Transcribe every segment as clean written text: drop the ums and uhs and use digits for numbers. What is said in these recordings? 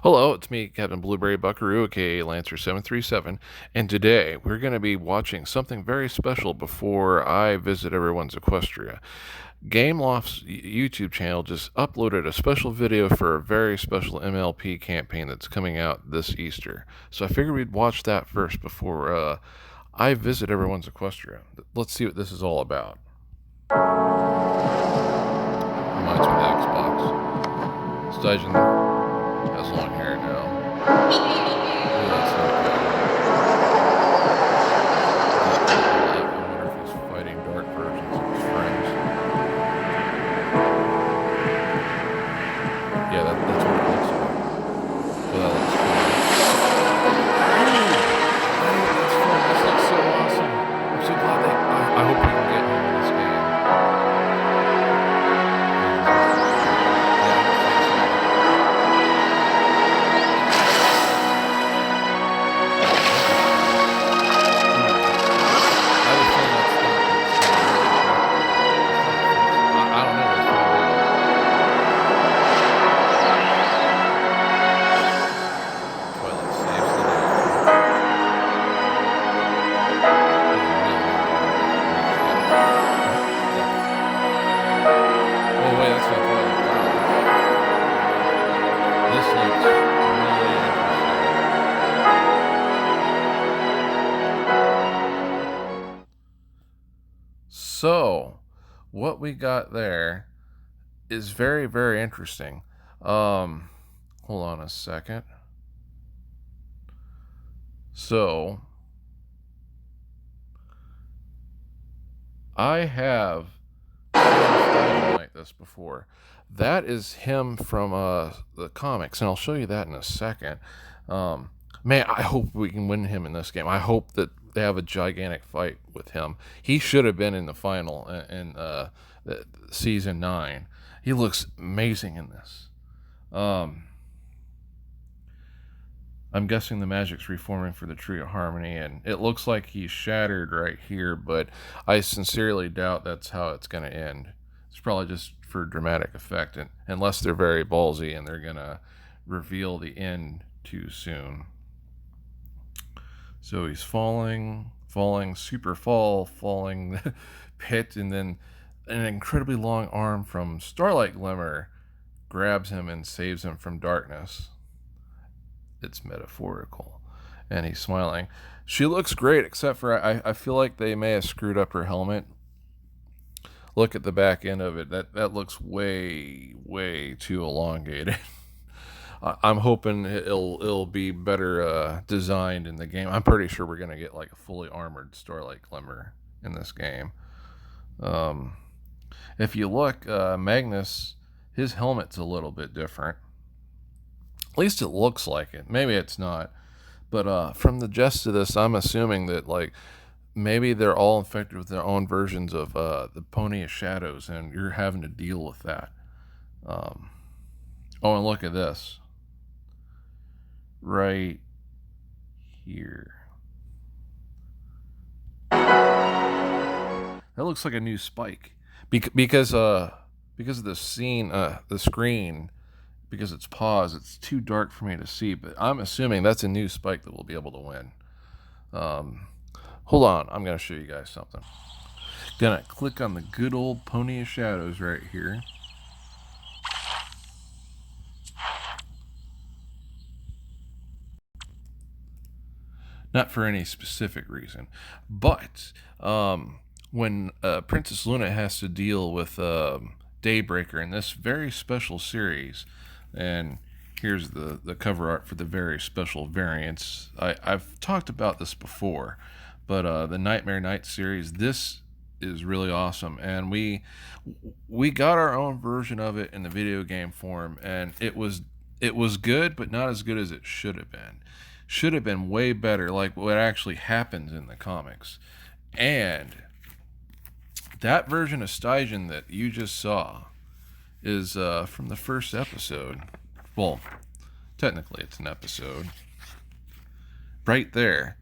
Hello, it's me, Captain Blueberry Buckaroo, aka Lancer737, and today we're going to be watching something very special before I visit everyone's Equestria. GameLoft's YouTube channel just uploaded a special video for a very special MLP campaign that's coming out this Easter. So I figured we'd watch that first before I visit everyone's Equestria. Let's see what this is all about. Reminds me of the Xbox. Station has long hair now. Ooh, that's not good. I wonder if he's fighting dark versions of his friends. Yeah, that's what it looks like. Oh, that looks cool. Ooh, that's fun. This looks so awesome. I'm so glad I hope we can get him in this game. So, what we got there is very, very interesting. Hold on a second. So, I have seen like this before. That is him from the comics, and I'll show you that in a second. Man, I hope we can win him in this game. I hope that they have a gigantic fight with him. He should have been in the final in season 9. He looks amazing in this. I'm guessing the magic's reforming for the Tree of Harmony, and it looks like he's shattered right here, but I sincerely doubt that's how it's going to end. It's probably just for dramatic effect, and unless they're very ballsy and they're going to reveal the end too soon. So he's falling, falling the pit, and then an incredibly long arm from Starlight Glimmer grabs him and saves him from darkness. It's metaphorical, and he's smiling. She looks great, except for I feel like they may have screwed up her helmet. Look at the back end of it. That looks way too elongated. I'm hoping it'll be better designed in the game. I'm pretty sure we're gonna get like a fully armored Starlight Glimmer in this game. If you look, Magnus, his helmet's a little bit different. At least it looks like it. Maybe it's not. But from the gist of this, I'm assuming that like maybe they're all infected with their own versions of the Pony of Shadows, and you're having to deal with that. Oh, and look at this. Right here. That looks like a new spike. Because of the scene, the screen, because it's paused, it's too dark for me to see, but I'm assuming that's a new spike that we'll be able to win. Hold on, I'm going to show you guys something. Gonna click on the good old Pony of Shadows right here. Not for any specific reason, but when Princess Luna has to deal with Daybreaker in this very special series, and here's the cover art for the very special variants. I've talked about this before, but the Nightmare Night series, this is really awesome, and we got our own version of it in the video game form, and it was good, but not as good as it should have been. Should have been way better, like what actually happens in the comics. And that version of Stygian that you just saw is from the first episode. Well, technically it's an episode. Right there.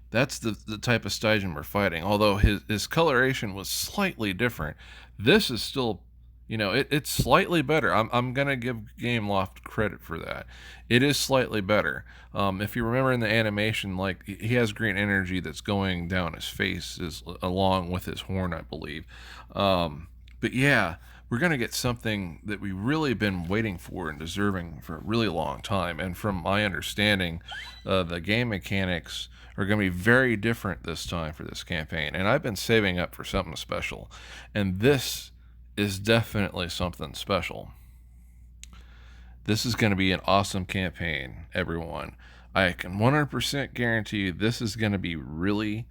That's the type of Stygian we're fighting. Although his coloration was slightly different. This is still It's slightly better. I'm gonna give Gameloft credit for that. It is slightly better. If you remember in the animation, like he has green energy that's going down his face, along with his horn, I believe. But yeah, we're gonna get something that we really been waiting for and deserving for a really long time. And from my understanding, the game mechanics are going to be very different this time for this campaign. And I've been saving up for something special. And this is definitely something special. This is going to be an awesome campaign, everyone. I can 100% guarantee you this is going to be really,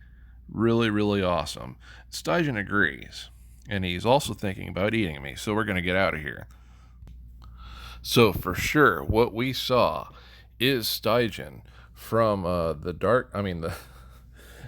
really, really awesome. Stygian agrees, and he's also thinking about eating me, so we're going to get out of here. So, for sure, what we saw is Stygian from the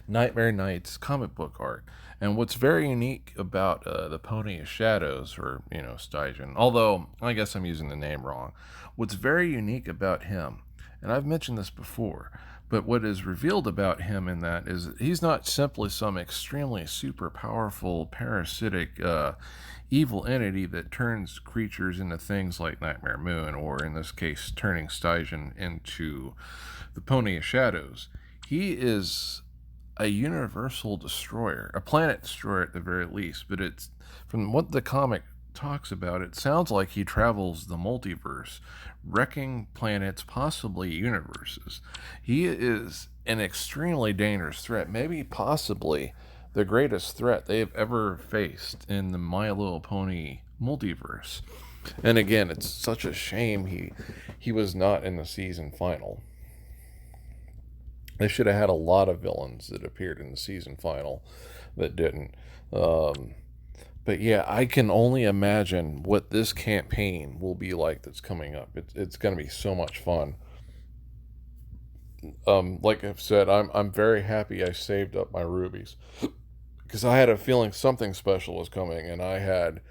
Nightmare Nights comic book art. And what's very unique about the Pony of Shadows, or, Stygian, although I guess I'm using the name wrong, what's very unique about him, and I've mentioned this before, but what is revealed about him in that is that he's not simply some extremely super powerful, parasitic, evil entity that turns creatures into things like Nightmare Moon, or in this case, turning Stygian into the Pony of Shadows. He is a universal destroyer, a planet destroyer at the very least. But it's from what the comic talks about, it sounds like he travels the multiverse, wrecking planets, possibly universes. He is an extremely dangerous threat, maybe possibly the greatest threat they've ever faced in the My Little Pony multiverse. And again, it's such a shame he was not in the season final. They should have had a lot of villains that appeared in the season final that didn't. Um, but yeah, I can only imagine what this campaign will be like that's coming up. It's going to be so much fun. Like I've said, I'm very happy I saved up my rubies because I had a feeling something special was coming, and I had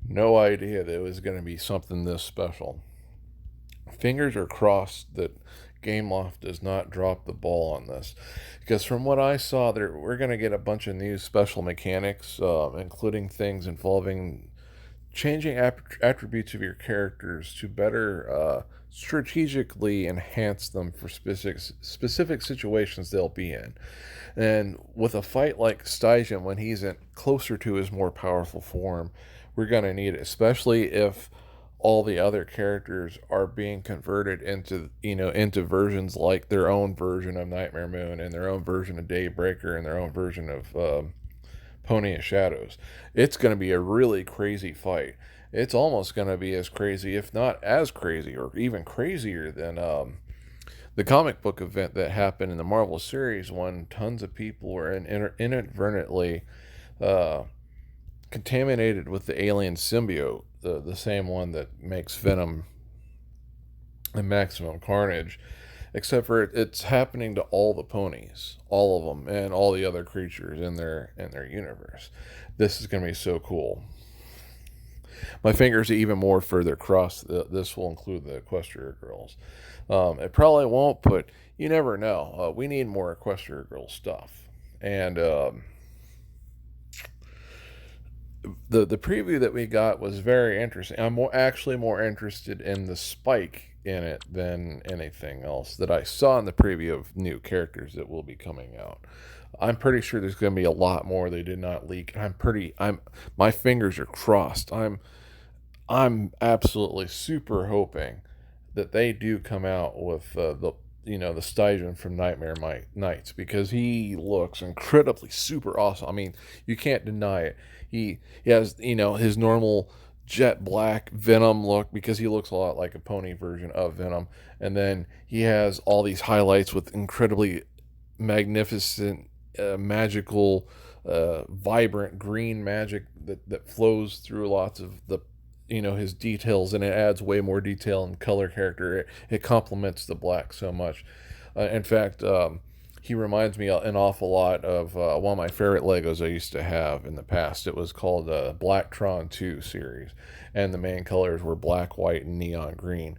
no idea that it was going to be something this special. Fingers are crossed that Gameloft does not drop the ball on this, because from what I saw, we're going to get a bunch of new special mechanics, including things involving changing attributes of your characters to better strategically enhance them for specific situations they'll be in. And with a fight like Stygian, when he's closer to his more powerful form, we're going to need it, especially if all the other characters are being converted into versions like their own version of Nightmare Moon, and their own version of Daybreaker, and their own version of Pony of Shadows. It's going to be a really crazy fight. It's almost going to be as crazy, if not as crazy, or even crazier than the comic book event that happened in the Marvel series when tons of people were inadvertently uh, contaminated with the alien symbiote, the same one that makes Venom and Maximum Carnage. Except for it's happening to all the ponies, all of them, and all the other creatures in their universe. This is going to be so cool. My fingers are even more further crossed. This will include the Equestria Girls. It probably won't, but you never know. We need more Equestria Girl stuff. And the preview that we got was very interesting. I'm actually more interested in the spike in it than anything else that I saw in the preview of new characters that will be coming out. I'm pretty sure there's going to be a lot more they did not leak. My fingers are crossed. I'm absolutely super hoping that they do come out with the Stygian from Nightmare Nights, because he looks incredibly super awesome. I mean, you can't deny it. He has his normal jet black Venom look, because he looks a lot like a pony version of Venom, and then he has all these highlights with incredibly magnificent, magical, vibrant green magic that flows through lots of the his details, and it adds way more detail and color character. It complements the black so much. In fact, he reminds me an awful lot of one of my favorite Legos I used to have in the past. It was called Blacktron 2 series, and the main colors were black, white, and neon green.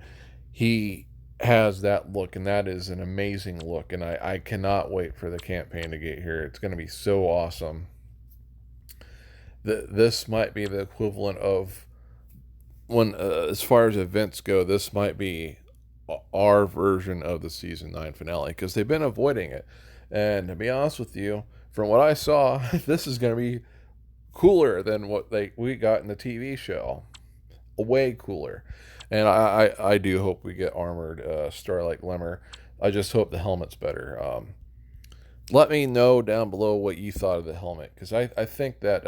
He has that look, and that is an amazing look, and I cannot wait for the campaign to get here. It's going to be so awesome. This might be the equivalent of when as far as events go, this might be our version of the season 9 finale because they've been avoiding it. And to be honest with you, from what I saw, this is going to be cooler than what we got in the TV show. Way cooler. And I do hope we get armored Starlight Glimmer. I just hope the helmet's better. Let me know down below what you thought of the helmet because I think that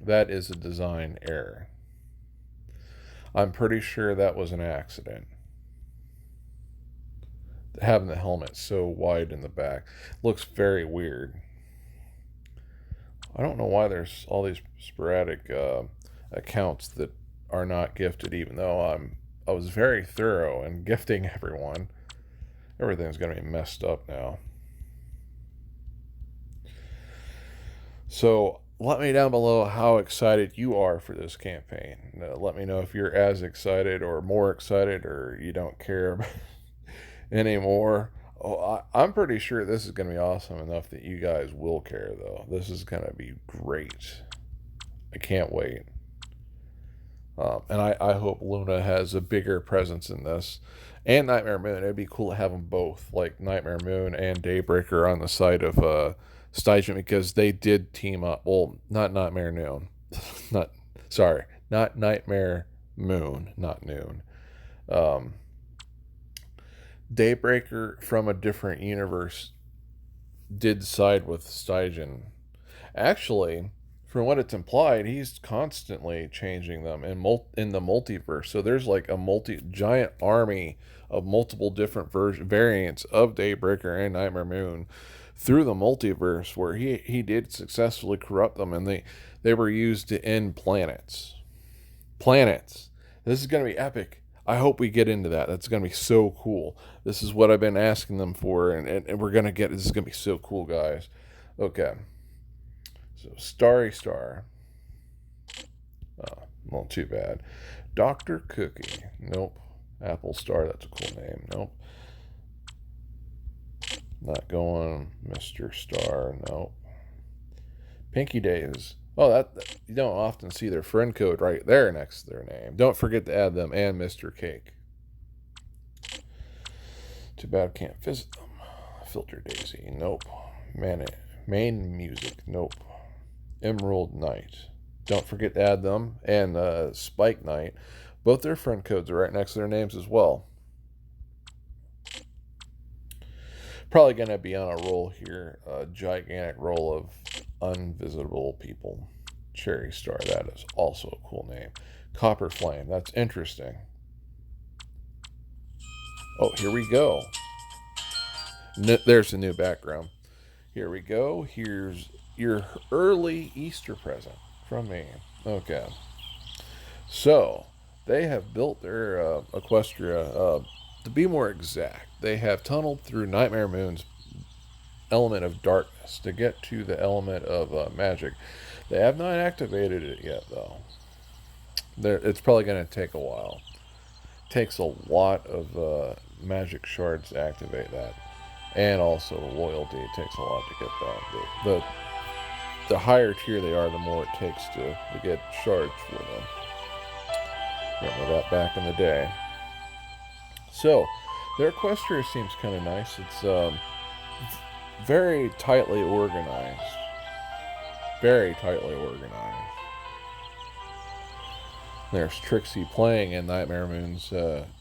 that is a design error. I'm pretty sure that was an accident. Having the helmet so wide in the back looks very weird. I don't know why there's all these sporadic accounts that are not gifted, even though I was very thorough in gifting everyone. Everything's gonna be messed up now. So let me down below how excited you are for this campaign. Let me know if you're as excited or more excited or you don't care anymore. Oh, I'm pretty sure this is going to be awesome enough that you guys will care, though. This is going to be great. I can't wait. And I hope Luna has a bigger presence in this. And Nightmare Moon. It'd be cool to have them both, like Nightmare Moon and Daybreaker, on the side of Stygian because they did team up. Well, not Nightmare Noon. Not Nightmare Moon, not Noon. Um, Daybreaker from a different universe did side with Stygian. Actually, from what it's implied, he's constantly changing them in the multiverse. So there's like a giant army of multiple different variants of Daybreaker and Nightmare Moon through the multiverse where he did successfully corrupt them and they were used to end planets. Planets. This is going to be epic. I hope we get into that. That's going to be so cool. This is what I've been asking them for, and we're going to get. This is going to be so cool, guys. Okay. So, Starry Star. Oh, well, too bad. Dr. Cookie. Nope. Apple Star. That's a cool name. Nope. Not going. Mr. Star. Nope. Pinky Days. Oh, that you don't often see their friend code right there next to their name. Don't forget to add them and Mr. Cake. Too bad I can't visit them. Filter Daisy. Nope. Main Music. Nope. Emerald Knight. Don't forget to add them and Spike Knight. Both their friend codes are right next to their names as well. Probably going to be on a roll here. A gigantic roll of unvisitable people. Cherry Star, that is also a cool name. Copper Flame, that's interesting. Oh, here we go. There's the new background. Here we go. Here's your early Easter present from me. Okay. So, they have built their Equestria, to be more exact, they have tunneled through Nightmare Moon's element of darkness to get to the element of magic. They have not activated it yet, though. It's probably going to take a while. It takes a lot of magic shards to activate that, and also loyalty. It takes a lot to get that. The higher tier they are, the more it takes to get shards for them. Remember that back in the day. So, their Equestria seems kind of nice. It's very tightly organized. Very tightly organized. There's Trixie playing in Nightmare Moon's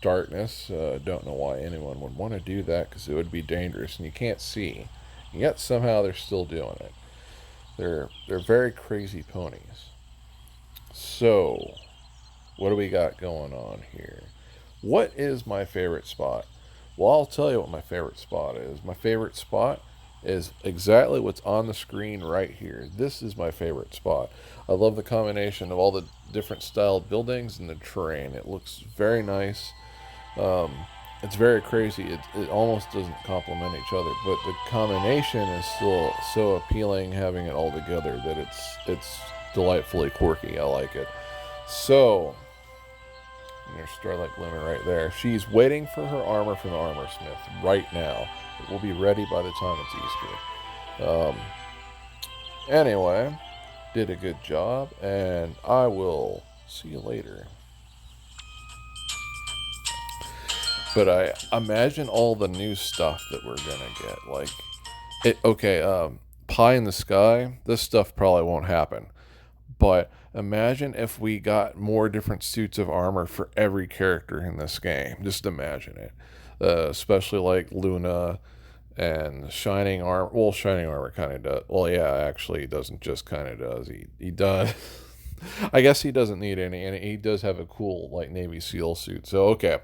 darkness. Don't know why anyone would want to do that because it would be dangerous and you can't see. And yet somehow they're still doing it. They're very crazy ponies. So, what do we got going on here? What is my favorite spot? Well, I'll tell you what my favorite spot is. My favorite spot is exactly what's on the screen right here. This is my favorite spot. I love the combination of all the different styled buildings and the terrain. It looks very nice. It's very crazy. It almost doesn't complement each other, but the combination is still so appealing having it all together that it's delightfully quirky. I like it. So, there's Starlight Glimmer right there. She's waiting for her armor from the armor smith right now. It will be ready by the time it's Easter. Anyway, did a good job, and I will see you later. But I imagine all the new stuff that we're gonna get. Like, okay, pie in the sky. This stuff probably won't happen. But imagine if we got more different suits of armor for every character in this game. Just imagine it. Especially like Luna and Shining Armor. Well, Shining Armor kind of does. Well, yeah, actually, he doesn't just kind of does. He does. I guess he doesn't need any, and he does have a cool like Navy SEAL suit. So okay,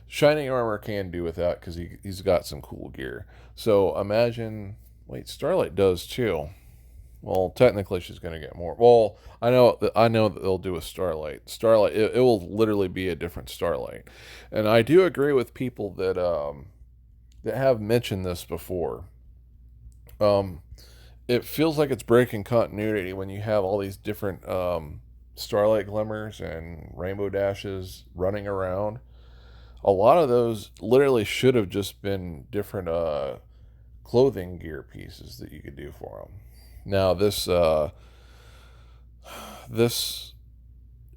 Shining Armor can do without because he's got some cool gear. So imagine. Wait, Starlight does too. Well, technically, she's going to get more. Well, I know that they'll do a Starlight. Starlight, it will literally be a different Starlight, and I do agree with people that have mentioned this before. Um, it feels like it's breaking continuity when you have all these different Starlight glimmers and rainbow dashes running around. A lot of those literally should have just been different clothing gear pieces that you could do for them. Now this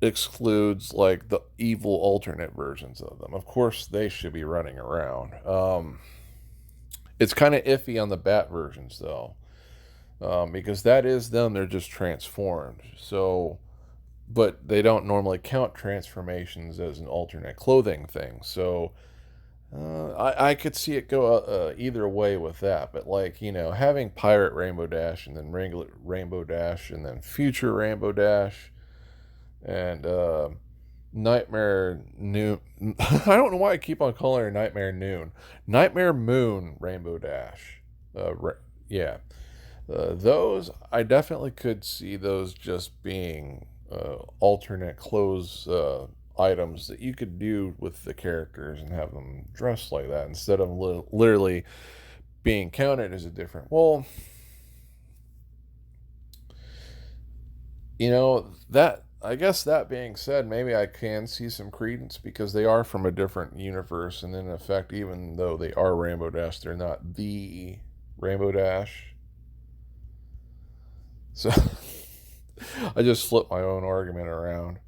excludes like the evil alternate versions of them. Of course, they should be running around. It's kind of iffy on the bat versions though, because that is them. They're just transformed. So, but they don't normally count transformations as an alternate clothing thing. So I could see it go either way with that, but like having Pirate Rainbow Dash and then regular Rainbow Dash and then Future Rainbow Dash and Nightmare Noon. I don't know why I keep on calling her Nightmare Noon. Nightmare Moon Rainbow Dash. Yeah, those I definitely could see those just being alternate clothes items that you could do with the characters and have them dressed like that instead of literally being counted as a different. Well, that I guess that being said, maybe I can see some credence because they are from a different universe, and in effect, even though they are Rainbow Dash, they're not the Rainbow Dash. So I just flipped my own argument around.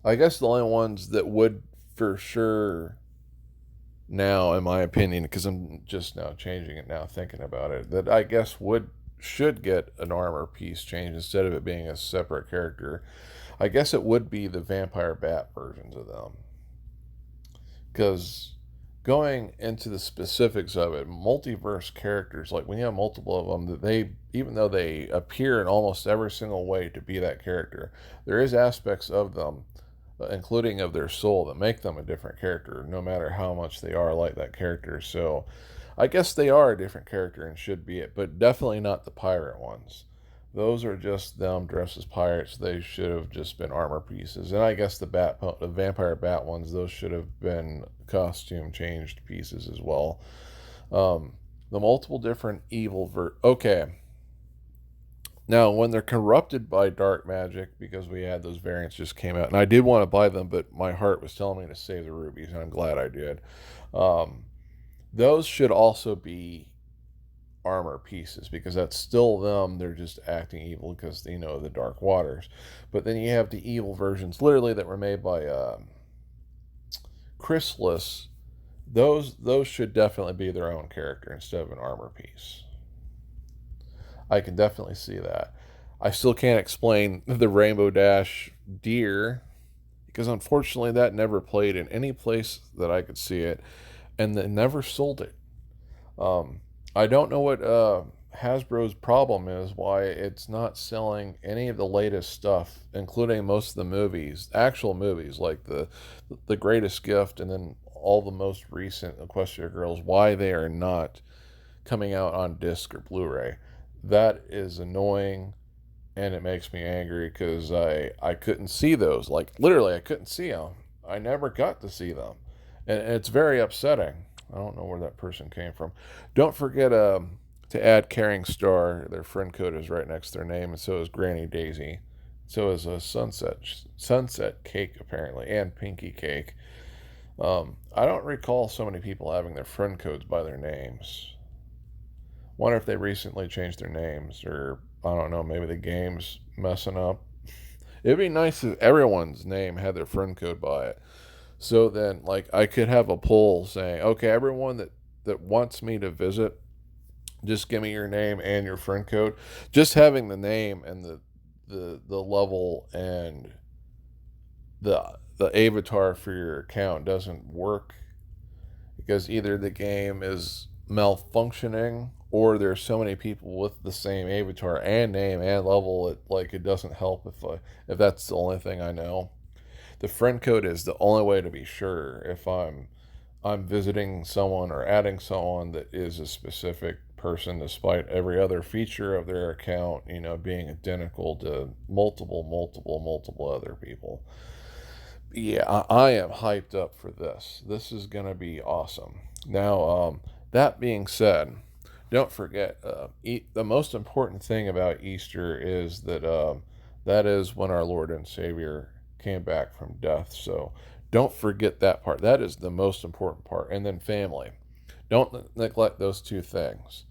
I guess the only ones that would for sure now, in my opinion, because I'm just now changing it now, thinking about it, that I guess should get an armor piece change instead of it being a separate character. I guess it would be the Vampire Bat versions of them, because going into the specifics of it, multiverse characters, like when you have multiple of them, that they, even though they appear in almost every single way to be that character, there is aspects of them, including of their soul, that make them a different character, no matter how much they are like that character. So I guess they are a different character and should be it, but definitely not the pirate ones. Those are just them dressed as pirates. They should have just been armor pieces. And I guess the vampire bat ones, those should have been costume changed pieces as well. The multiple different okay. Now, when they're corrupted by dark magic, because we had those variants just came out, and I did want to buy them, but my heart was telling me to save the rubies, and I'm glad I did. Um, those should also be armor pieces because that's still them. They're just acting evil because they know the dark waters. But then you have the evil versions, literally, that were made by Chrysalis. Those should definitely be their own character instead of an armor piece. I can definitely see that. I still can't explain the Rainbow Dash deer because unfortunately that never played in any place that I could see it, and they never sold it. I don't know what Hasbro's problem is, why it's not selling any of the latest stuff, including most of the movies, actual movies like the Greatest Gift, and then all the most recent Equestria Girls. Why they are not coming out on disc or Blu-ray? That is annoying, and it makes me angry because I couldn't see those. Like literally, I couldn't see them. I never got to see them, and it's very upsetting. I don't know where that person came from. Don't forget to add Caring Star. Their friend code is right next to their name, and so is Granny Daisy. So is a Sunset Cake apparently, and Pinky Cake. I don't recall so many people having their friend codes by their names. Wonder if they recently changed their names, or I don't know, maybe the game's messing up. It'd be nice if everyone's name had their friend code by it. So then, like, I could have a poll saying, okay, everyone that wants me to visit, just give me your name and your friend code. Just having the name and the level and the avatar for your account doesn't work because either the game is malfunctioning or there's so many people with the same avatar and name and level, it doesn't help if that's the only thing I know. The friend code is the only way to be sure if I'm visiting someone or adding someone that is a specific person, despite every other feature of their account, being identical to multiple other people. Yeah, I am hyped up for this. This is gonna be awesome. Now, that being said, don't forget, the most important thing about Easter is that is when our Lord and Savior came back from death. So don't forget that part. That is the most important part. And then family. Don't neglect those two things.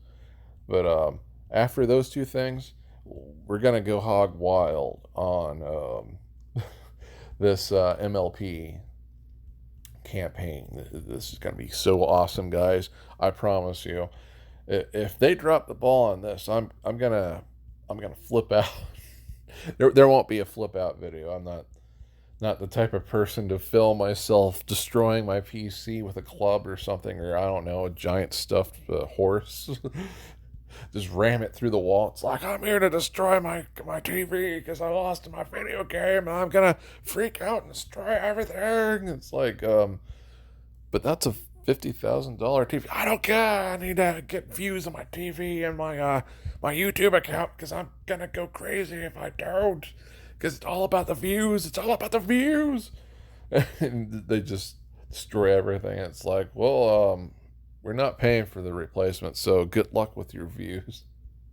But after those two things, we're gonna go hog wild on this MLP campaign. This is gonna be so awesome, guys. I promise you. If they drop the ball on this, I'm gonna flip out. There won't be a flip out video. I'm not the type of person to film myself destroying my PC with a club or something, or I don't know, a giant stuffed horse. Just ram it through the wall. It's like, I'm here to destroy my TV because I lost my video game and I'm gonna freak out and destroy everything. It's like, but that's a $50,000 TV. I don't care. I need to get views on my TV and my YouTube account because I'm gonna go crazy if I don't. Because it's all about the views. It's all about the views. And they just destroy everything. It's like, well, we're not paying for the replacement, so good luck with your views.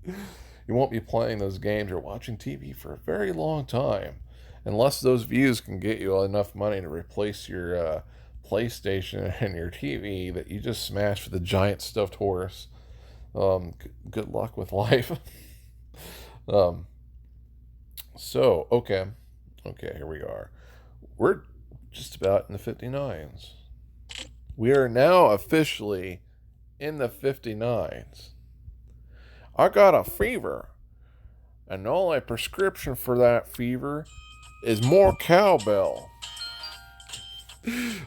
You won't be playing those games or watching TV for a very long time, unless those views can get you enough money to replace your PlayStation and your TV that you just smashed with a giant stuffed horse. Good luck with life. um, okay, here we are. We're just about in the 59s. We are now officially in the 59s. I got a fever, and the only prescription for that fever is more cowbell.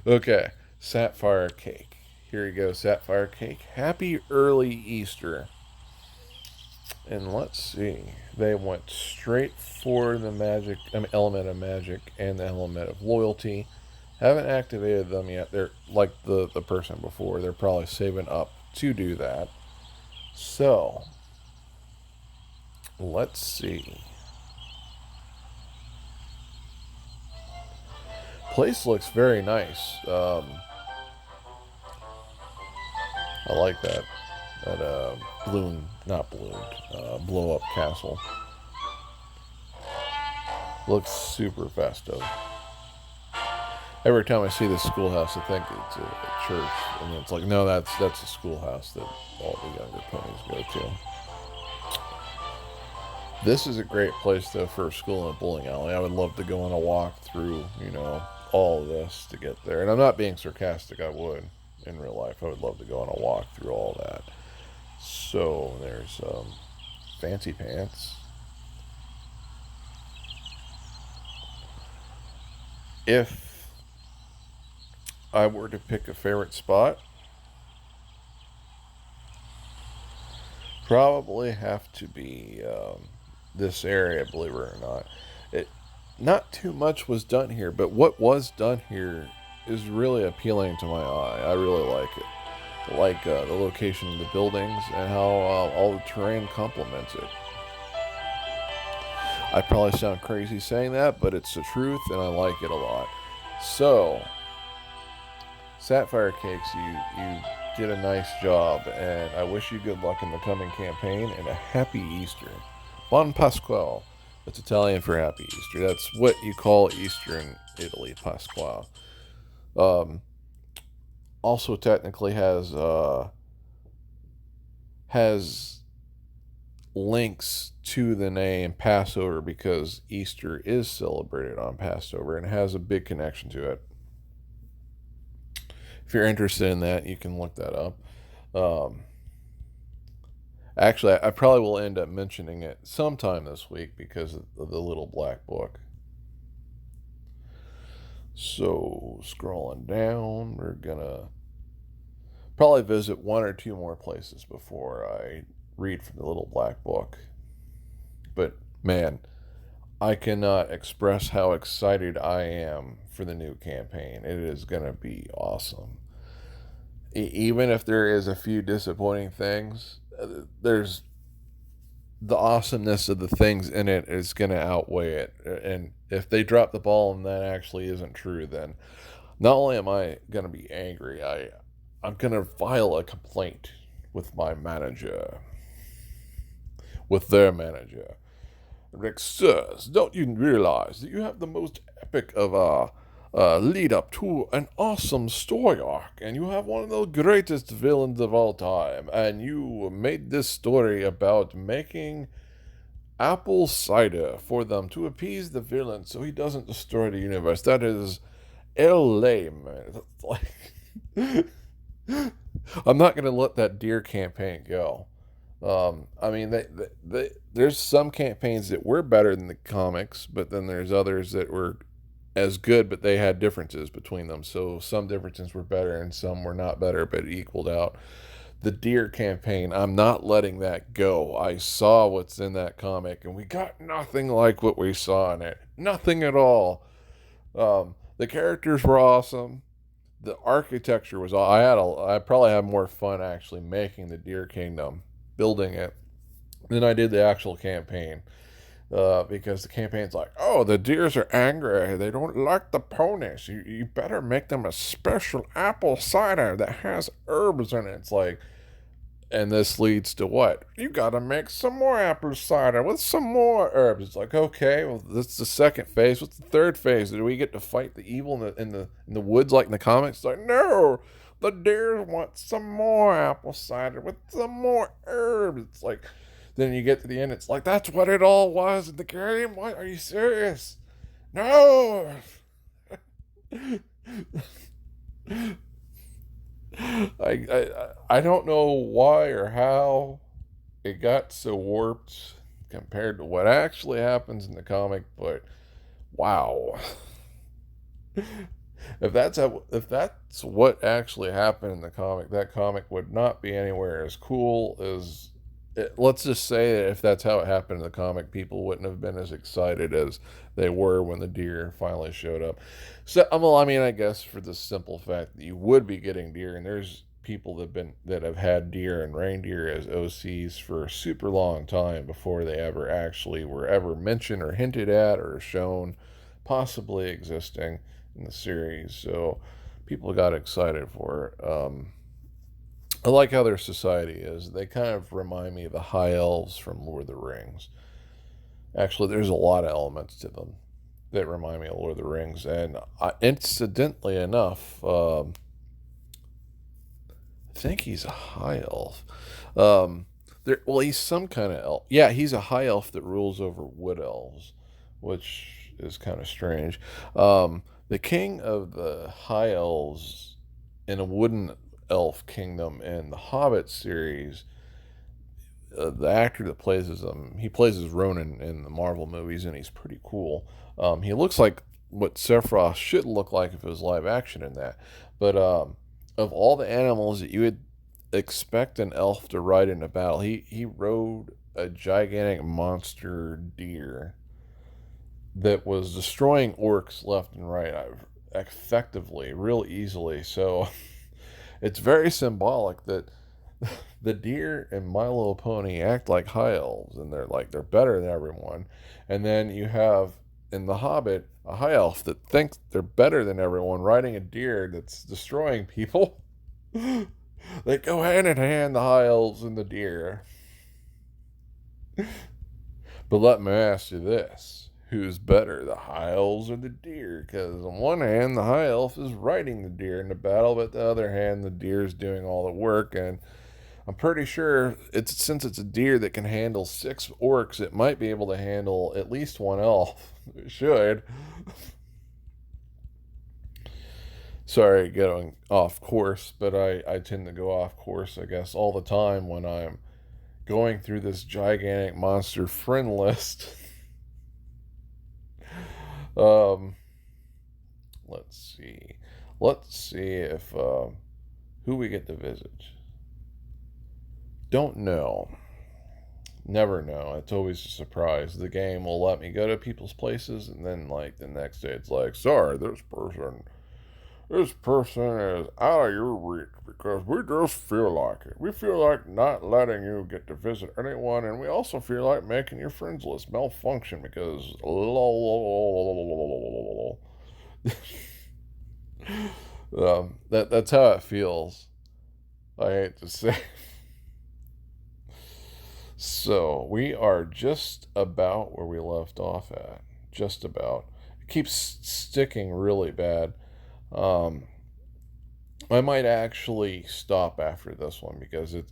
Okay, Sapphire Cake. Here you go, Sapphire Cake. Happy early Easter. And let's see. They went straight for the element of magic and the element of loyalty. Haven't activated them yet. They're like the person before. They're probably saving up to do that. So, let's see. Place looks very nice. I like that blow up castle. Looks super festive. Every time I see this schoolhouse, I think it's a church, and it's like, no, that's a schoolhouse that all the younger ponies go to. This is a great place though for a school and a bowling alley. I would love to go on a walk through, all of this to get there. And I'm not being sarcastic. I would in real life. I would love to go on a walk through all that. So there's Fancy Pants. If I were to pick a favorite spot, probably have to be this area, believe it or not. Not too much was done here, but what was done here is really appealing to my eye. I really like it. I like the location of the buildings and how all the terrain complements it. I probably sound crazy saying that, but it's the truth, and I like it a lot. So, Sapphire Cakes, you did a nice job, and I wish you good luck in the coming campaign, and a happy Easter. Buon Pasquale. That's Italian for happy Easter. That's what you call Easter in Italy, Pasquale. Also technically has links to the name Passover because Easter is celebrated on Passover and has a big connection to it. If you're interested in that, you can look that up. Um, Actually, I probably will end up mentioning it sometime this week because of the little black book. So, scrolling down, we're gonna probably visit one or two more places before I read from the little black book. But man, I cannot express how excited I am for the new campaign. It is gonna be awesome. Even if there is a few disappointing things, there's the awesomeness of the things in it is going to outweigh it. And if they drop the ball and that actually isn't true, then not only am I going to be angry, I'm going to file a complaint with my manager, with their manager. Rick, sirs, don't you realize that you have the most epic of lead up to an awesome story arc, and you have one of the greatest villains of all time, and you made this story about making apple cider for them to appease the villain so he doesn't destroy the universe. That is lame. Like, I'm not going to let that deer campaign go. I mean, there's some campaigns that were better than the comics, but then there's others that were as good, but they had differences between them. So some differences were better and some were not better, but it equaled out. The deer campaign, I'm not letting that go. I saw what's in that comic, and we got nothing like what we saw in it. Nothing at all. The characters were awesome. The architecture was all. I probably had more fun actually making the Deer Kingdom, building it, than I did the actual campaign. Because the campaign's like, oh, the deers are angry. They don't like the ponies. You better make them a special apple cider that has herbs in it. It's like, and this leads to what? You gotta make some more apple cider with some more herbs. It's like, okay, well, that's the second phase. What's the third phase? Do we get to fight the evil in the woods like in the comics? It's like, no, the deer want some more apple cider with some more herbs. It's like, then you get to the end. It's like, that's what it all was in the game. What? Are you serious? No. I don't know why or how it got so warped compared to what actually happens in the comic, but wow. If that's what actually happened in the comic, that comic would not be anywhere as cool as let's just say that if that's how it happened in the comic, people wouldn't have been as excited as they were when the deer finally showed up. So, well, I mean, I guess for the simple fact that you would be getting deer, and there's people that have had deer and reindeer as OCs for a super long time before they ever actually were ever mentioned or hinted at or shown possibly existing in the series. So people got excited for it. I like how their society is. They kind of remind me of the High Elves from Lord of the Rings. Actually, there's a lot of elements to them that remind me of Lord of the Rings. And incidentally enough, I think he's a High Elf. Well, he's some kind of elf. Yeah, he's a High Elf that rules over Wood Elves, which is kind of strange. The king of the High Elves in a wooden elf kingdom in the Hobbit series, the actor that plays him, he plays as Ronan in the Marvel movies, and he's pretty cool. He looks like what Sephiroth should look like if it was live action in that. But of all the animals that you would expect an elf to ride in a battle, he rode a gigantic monster deer that was destroying orcs left and right effectively, real easily. So it's very symbolic that the deer and My Little Pony act like high elves, and they're better than everyone. And then you have in The Hobbit a high elf that thinks they're better than everyone, riding a deer that's destroying people. They go hand in hand, the high elves and the deer. But let me ask you this. Who's better, the high elves or the deer? Because on one hand, the high elf is riding the deer in the battle, but the other hand, the deer is doing all the work. And I'm pretty sure since it's a deer that can handle 6 orcs, it might be able to handle at least one elf. It should. Sorry, getting off course, but I tend to go off course, I guess, all the time when I'm going through this gigantic monster friend list. um, let's see. Let's see if who we get to visit. Don't know. Never know. It's always a surprise. The game will let me go to people's places, and then like the next day, it's like, sorry, this person is out of your reach because we just feel like it. We feel like not letting you get to visit anyone, and we also feel like making your friends list malfunction because that's how it feels. I hate to say. So we are just about where we left off at. Just about. It keeps sticking really bad. Um, I might actually stop after this one because it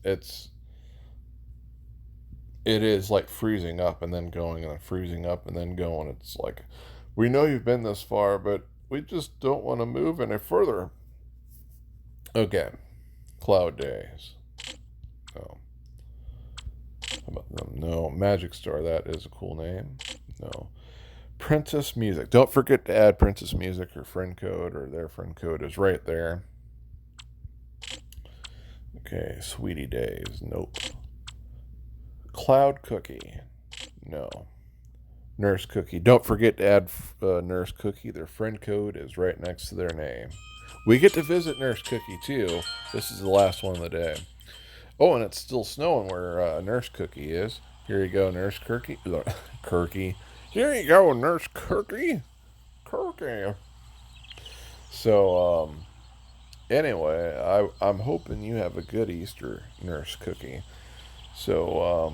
is like freezing up and then going and then freezing up and then going. It's like we know you've been this far, but we just don't want to move any further. Okay, Cloud Days. No, how about them? No, Magic Star. That is a cool name. No, Princess Music. Don't forget to add Princess Music or friend code or their friend code is right there. Okay, Sweetie Days. Nope. Cloud Cookie. No. Nurse Cookie. Don't forget to add Nurse Cookie. Their friend code is right next to their name. We get to visit Nurse Cookie too. This is the last one of the day. Oh, and it's still snowing where Nurse Cookie is. Here you go, Nurse Cookie. Kirky. Here you go, Nurse Cookie. Cookie. So, anyway, I'm hoping you have a good Easter, Nurse Cookie. So,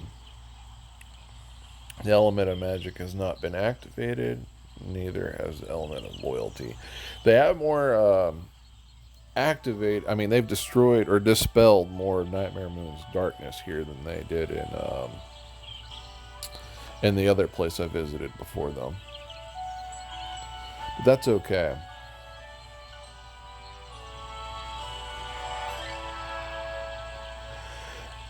the element of magic has not been activated. Neither has the element of loyalty. They have more activate. I mean, they've destroyed or dispelled more of Nightmare Moon's darkness here than they did in the other place I visited before them. But that's okay.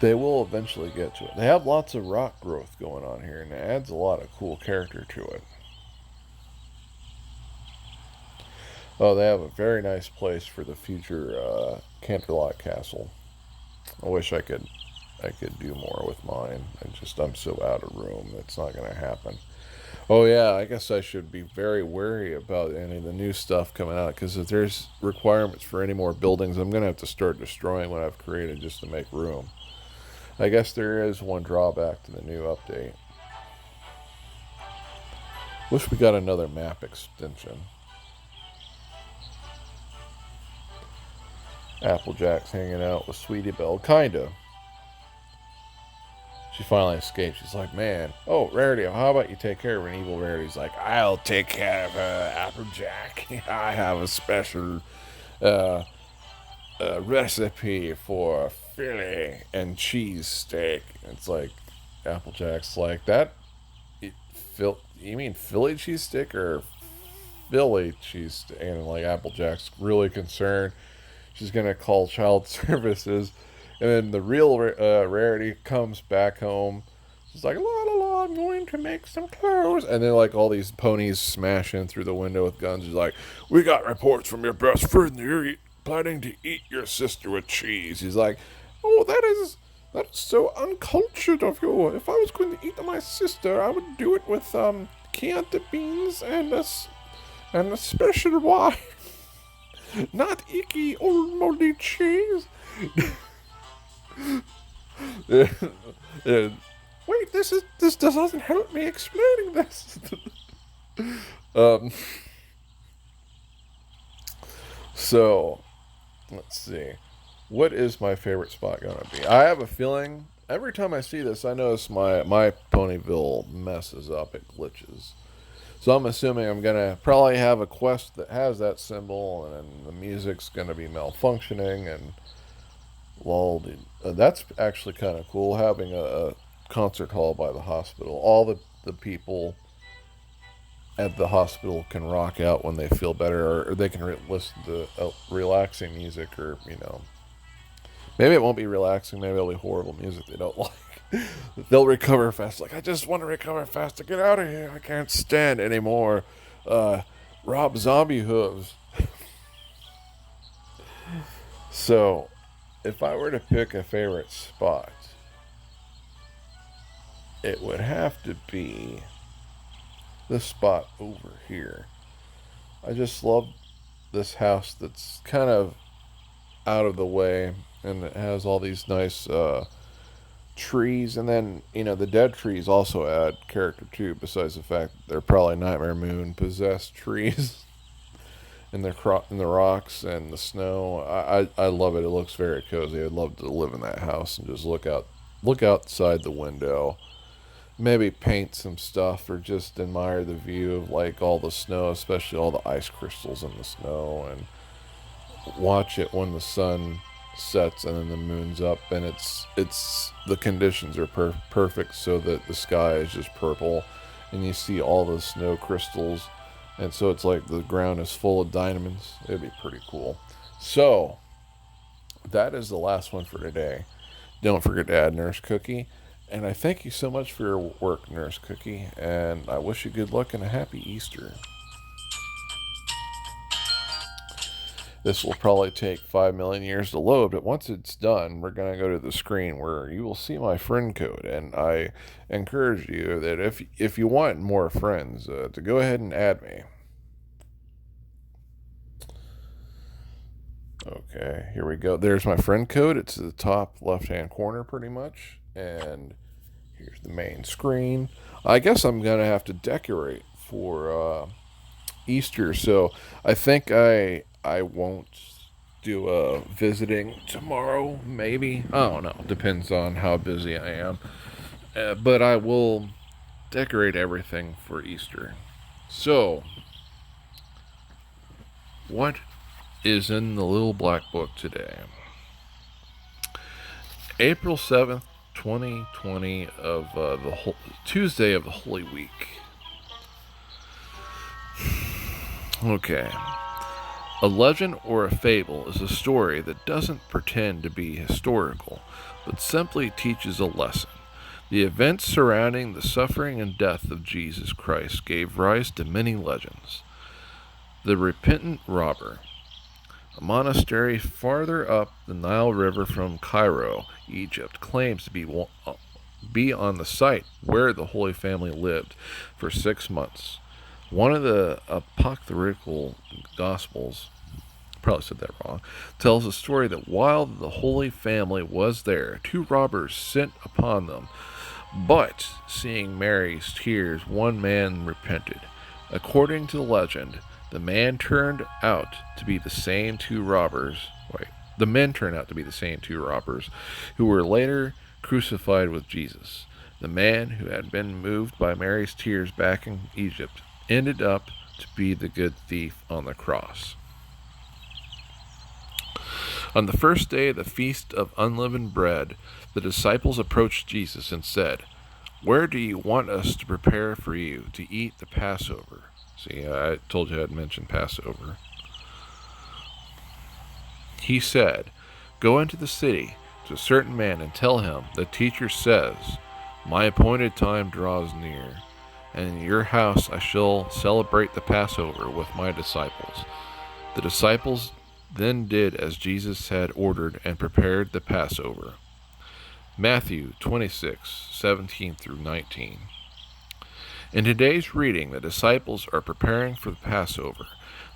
They will eventually get to it. They have lots of rock growth going on here, and it adds a lot of cool character to it. Oh, they have a very nice place for the future Canterlot Castle. I wish I could do more with mine. I'm so out of room. It's not going to happen. Oh yeah, I guess I should be very wary about any of the new stuff coming out because if there's requirements for any more buildings, I'm going to have to start destroying what I've created just to make room. I guess there is one drawback to the new update. Wish we got another map extension. Applejack's hanging out with Sweetie Belle, kinda. She finally escapes. She's like, man, oh, Rarity, how about you take care of an evil Rarity's like, I'll take care of Applejack. I have a special uh, recipe for Philly and cheesesteak. It's like, Applejack's like, you mean Philly cheesesteak or Philly cheesesteak? And like, Applejack's really concerned. She's going to call child services. And then the real Rarity comes back home. She's like, la la la, I'm going to make some clothes. And then, like, all these ponies smash in through the window with guns. She's like, we got reports from your best friend. You're planning to eat your sister with cheese. He's like, oh, that's so uncultured of you. If I was going to eat my sister, I would do it with Chianti beans and a special wine. Not icky old moldy cheese. Wait, this doesn't help me explaining this. um. So, let's see. What is my favorite spot gonna be? I have a feeling every time I see this, I notice my Ponyville messes up. It glitches. So I'm assuming I'm gonna probably have a quest that has that symbol, and the music's gonna be malfunctioning, and well, that's actually kind of cool having a concert hall by the hospital. All the people at the hospital can rock out when they feel better, or they can listen to relaxing music, or maybe it won't be relaxing, maybe it'll be horrible music they don't like. They'll recover fast. Like, I just want to recover fast to get out of here. I can't stand anymore. Rob Zombie hooves. So, if I were to pick a favorite spot, it would have to be this spot over here. I just love this house that's kind of out of the way, and it has all these nice trees, and then the dead trees also add character too, besides the fact that they're probably Nightmare Moon possessed trees. in the rocks and the snow. I love it. It looks very cozy. I'd love to live in that house and just look outside the window, maybe paint some stuff, or just admire the view of like all the snow, especially all the ice crystals in the snow, and watch it when the sun sets and then the moon's up, and it's the conditions are perfect so that the sky is just purple and you see all the snow crystals, and so it's like the ground is full of diamonds. It'd be pretty cool. So that is the last one for today. Don't forget to add Nurse Cookie, and I thank you so much for your work, Nurse Cookie, and I wish you good luck and a happy Easter. This will probably take 5 million years to load, but once it's done, we're going to go to the screen where you will see my friend code. And I encourage you that if you want more friends, to go ahead and add me. Okay, here we go. There's my friend code. It's the top left-hand corner pretty much. And here's the main screen. I guess I'm going to have to decorate for Easter, so I think I won't do a visiting tomorrow, maybe. I don't know. Depends on how busy I am. But I will decorate everything for Easter. So, what is in the little black book today? April 7th, 2020 of the Tuesday of the Holy Week. Okay. A legend or a fable is a story that doesn't pretend to be historical, but simply teaches a lesson. The events surrounding the suffering and death of Jesus Christ gave rise to many legends. The Repentant Robber. A monastery farther up the Nile River from Cairo, Egypt, claims to be on the site where the Holy Family lived for 6 months. One of the apocryphal Gospels, probably said that wrong, tells a story that while the Holy Family was there, 2 robbers sent upon them. But, seeing Mary's tears, one man repented. According to the legend, the man turned out to be the same 2 robbers. The men turned out to be the same 2 robbers who were later crucified with Jesus. The man who had been moved by Mary's tears back in Egypt ended up to be the good thief on the cross. On the first day of the Feast of Unleavened Bread, the disciples approached Jesus and said, "Where do you want us to prepare for you to eat the Passover?" See, I told you I'd mentioned Passover. He said, "Go into the city to a certain man and tell him, the teacher says, my appointed time draws near. And in your house I shall celebrate the Passover with my disciples." The disciples then did as Jesus had ordered and prepared the Passover. Matthew 26:17 through 19. In today's reading, the disciples are preparing for the Passover,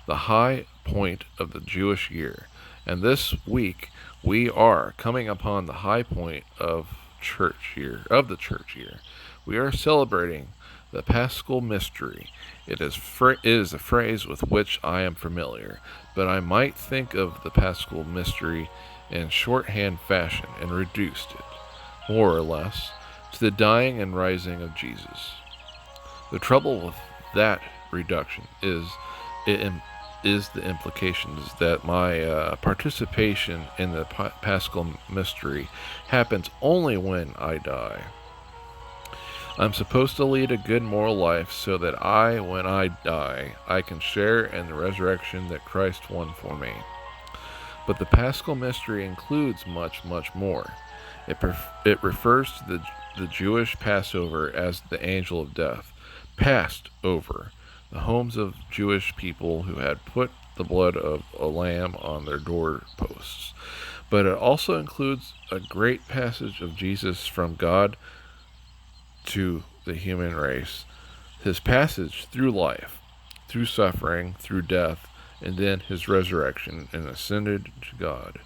the high point of the Jewish year. And this week we are coming upon the high point of the church year. We are celebrating the Paschal mystery. It is a phrase with which I am familiar, but I might think of the Paschal mystery in shorthand fashion and reduced it, more or less, to the dying and rising of Jesus. The trouble with that reduction is the implications that my participation in the Paschal mystery happens only when I die. I'm supposed to lead a good moral life so that when I die, I can share in the resurrection that Christ won for me. But the Paschal mystery includes much, much more. It refers to the Jewish Passover as the angel of death, passed over the homes of Jewish people who had put the blood of a lamb on their doorposts. But it also includes a great passage of Jesus from God to the human race. His passage through life, through suffering, through death, and then his resurrection and ascended to God.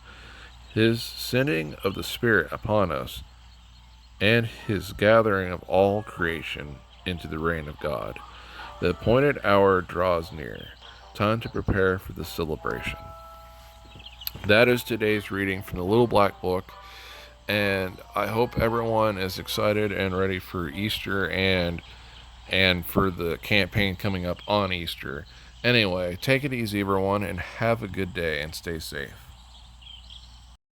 His sending of the Spirit upon us, and his gathering of all creation into the reign of God. The appointed hour draws near. Time to prepare for the celebration. That is today's reading from the Little Black Book, and I hope everyone is excited and ready for Easter and for the campaign coming up on Easter. Anyway, take it easy, everyone, and have a good day and stay safe.